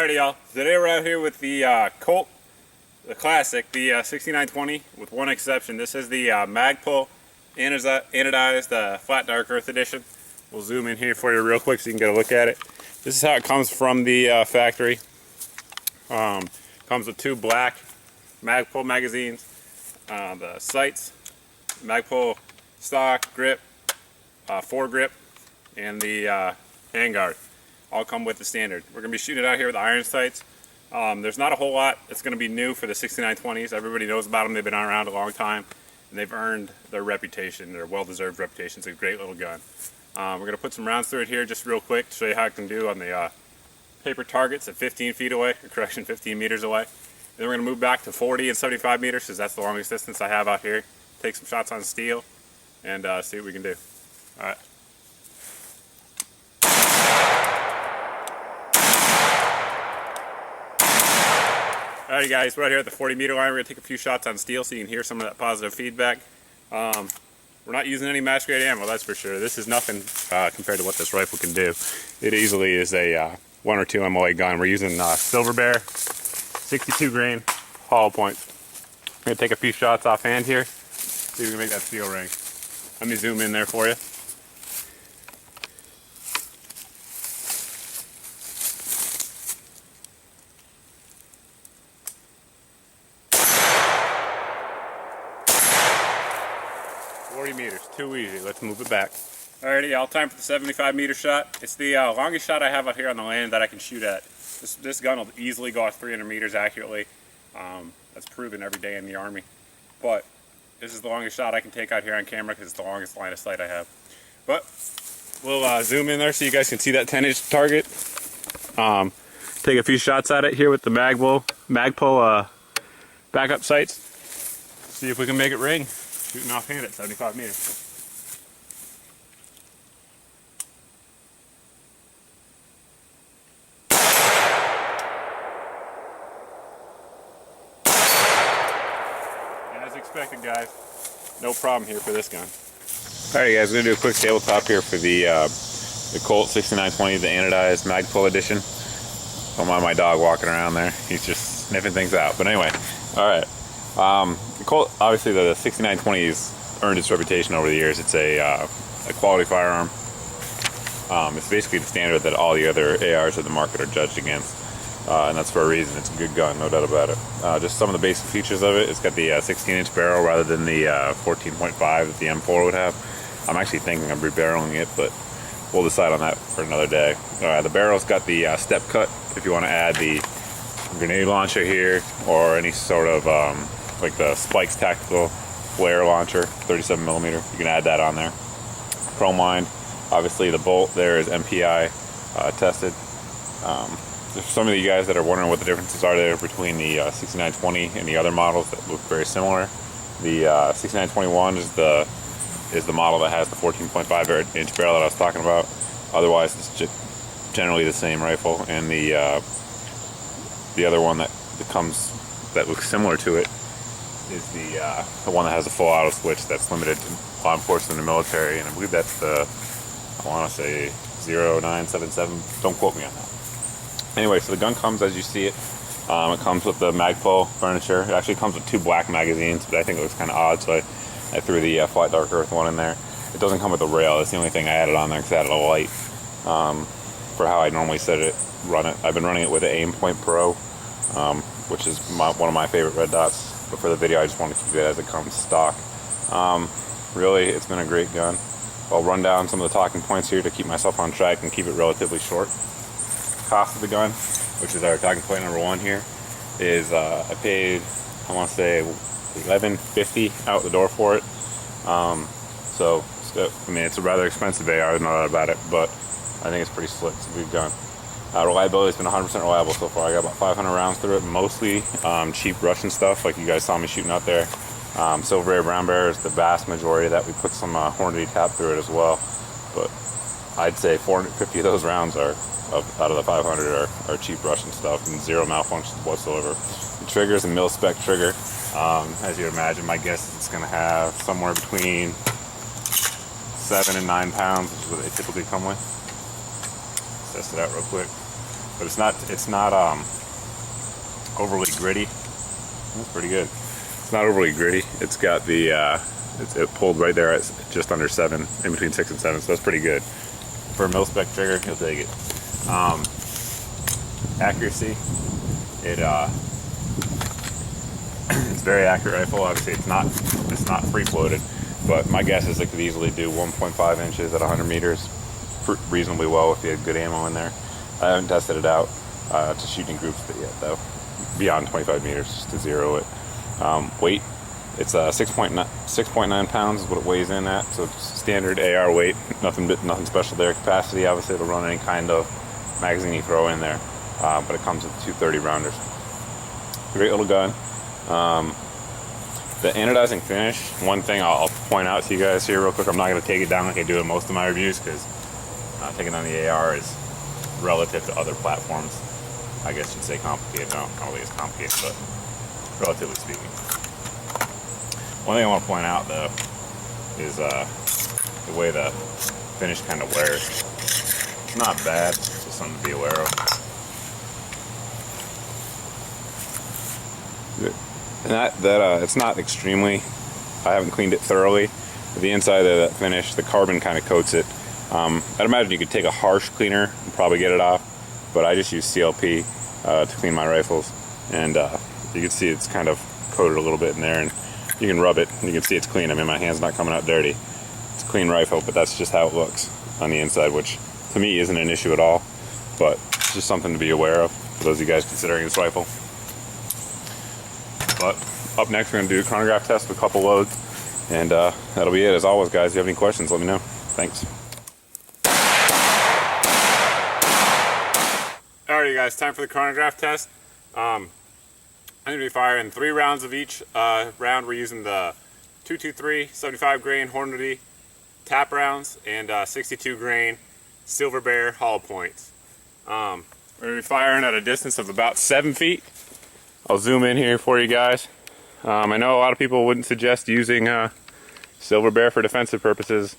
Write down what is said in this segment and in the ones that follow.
Alrighty, y'all. Today we're out here with the Colt, the classic, the 6920, with one exception. This is the Magpul anodized flat dark earth edition. We'll zoom in here for you real quick so you can get a look at it. This is how it comes from the factory. Comes with two black Magpul magazines, the sights, Magpul stock grip, foregrip, and the handguard. All come with the standard. We're going to be shooting it out here with iron sights. There's not a whole lot that's going to be new for the 6920s. Everybody knows about them. They've been around a long time, and they've earned their reputation, their well-deserved reputation. It's a great little gun. We're going to put some rounds through it here just real quick to show you how it can do on the paper targets at 15 feet away, or correction, 15 meters away. Then we're going to move back to 40 and 75 meters because that's the longest distance I have out here. Take some shots on steel and see what we can do. All right. Alright guys, we're out here at the 40 meter line. We're going to take a few shots on steel so you can hear some of that positive feedback. We're not using any match grade ammo, that's for sure. This is nothing compared to what this rifle can do. It easily is a 1 or 2 MOA gun. We're using Silver Bear 62 grain hollow points. I'm going to take a few shots offhand here, see if we can make that steel ring. Let me zoom in there for you. Meters, too easy. Let's move it back. Alrighty, all time for the 75 meter shot. It's the longest shot I have out here on the land that I can shoot at. This gun will easily go off 300 meters accurately. That's proven every day in the Army. But this is the longest shot I can take out here on camera because it's the longest line of sight I have. But we'll zoom in there so you guys can see that 10-inch target. Take a few shots at it here with the Magpul backup sights. See if we can make it ring. Shooting offhand at 75 meters. As expected, guys, no problem here for this gun. Alright guys, we're going to do a quick tabletop here for the Colt 6920, the anodized Magpul edition. Don't mind my dog walking around there. He's just sniffing things out. But anyway, alright. The Colt, obviously the 6920 has earned its reputation over the years. It's a quality firearm. It's basically the standard that all the other ARs of the market are judged against. And that's for a reason. It's a good gun, no doubt about it. Just some of the basic features of it. It's got the 16-inch barrel rather than the 14.5 that the M4 would have. I'm actually thinking of rebarreling it, but we'll decide on that for another day. The barrel's got the step cut if you want to add the grenade launcher here or any sort of like the Spikes tactical flare launcher, 37mm. You can add that on there. Chrome lined. Obviously the bolt there is MPI tested. There's some of you guys that are wondering what the differences are there between the 6920 and the other models that look very similar. The 6921 is the model that has the 14.5-inch barrel that I was talking about. Otherwise it's generally the same rifle, and the other one that looks similar to it is the one that has a full auto switch that's limited to law enforcement and military, and I believe that's the, I want to say 0977. Don't quote me on that. Anyway, so the gun comes as you see it. It comes with the Magpul furniture. It actually comes with two black magazines, but I think it looks kind of odd, so I threw the flat dark earth one in there. It doesn't come with a rail. That's the only thing I added on there because I added a light for how I normally run it. I've been running it with an Aim Point Pro, which is one of my favorite red dots. But for the video, I just want to keep it as it comes stock. Really, it's been a great gun. I'll run down some of the talking points here to keep myself on track and keep it relatively short. Cost of the gun, which is our talking point number one here, is I paid, I want to say, $11.50 out the door for it. So, I mean, it's a rather expensive AR, no doubt about it, but I think it's pretty slick. It's a good gun. Reliability has been 100% reliable so far. I got about 500 rounds through it, mostly cheap Russian stuff like you guys saw me shooting out there. Silver Bear, Brown Bear is the vast majority of that. We put some Hornady tap through it as well, but I'd say 450 of those rounds are out of the 500 are cheap Russian stuff and zero malfunctions whatsoever. The trigger is a mil-spec trigger. As you imagine, my guess is it's going to have somewhere between 7 and 9 pounds, which is what they typically come with. Let's test it out real quick. but it's not overly gritty. That's pretty good. It's not overly gritty. It's got the it pulled right there at just under 7, in between 6 and 7, so that's pretty good for a mil-spec trigger. You'll take it. Accuracy, it's very accurate rifle. Obviously it's not free floated, but my guess is it could easily do 1.5 inches at 100 meters reasonably well if you had good ammo in there. I haven't tested it out to shoot in groups yet though, beyond 25 meters, just to zero it. Weight, it's 6.9 pounds is what it weighs in at, so it's standard AR weight, nothing special there. Capacity, obviously it'll run any kind of magazine you throw in there, but it comes with 230 rounders. Great little gun. The anodizing finish, one thing I'll point out to you guys here real quick, I'm not going to take it down like I do in most of my reviews, because taking down the AR is relative to other platforms, I guess you'd say complicated. No, I don't think it's complicated, but relatively speaking. One thing I want to point out though is the way the finish kind of wears. It's not bad, it's just something to be aware of. And it's not extremely, I haven't cleaned it thoroughly. The inside of that finish, the carbon kind of coats it. I'd imagine you could take a harsh cleaner and probably get it off, but I just use CLP to clean my rifles, and you can see it's kind of coated a little bit in there, and you can rub it and you can see it's clean. I mean, my hand's not coming out dirty. It's a clean rifle, but that's just how it looks on the inside, which to me isn't an issue at all, but it's just something to be aware of for those of you guys considering this rifle. But up next, we're going to do a chronograph test with a couple loads, and that'll be it. As always, guys, if you have any questions, let me know. Thanks. Alrighty, guys, time for the chronograph test. I'm going to be firing 3 rounds of each round. We're using the 223 75 grain Hornady tap rounds and 62 grain Silver Bear hollow points. We're going to be firing at a distance of about 7 feet. I'll zoom in here for you guys. I know a lot of people wouldn't suggest using Silver Bear for defensive purposes.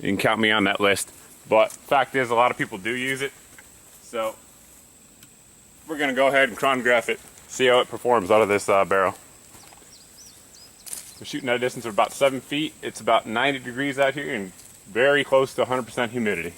You can count me on that list. But fact is, a lot of people do use it. So we're going to go ahead and chronograph it, see how it performs out of this barrel. We're shooting at a distance of about 7 feet. It's about 90 degrees out here and very close to 100% humidity.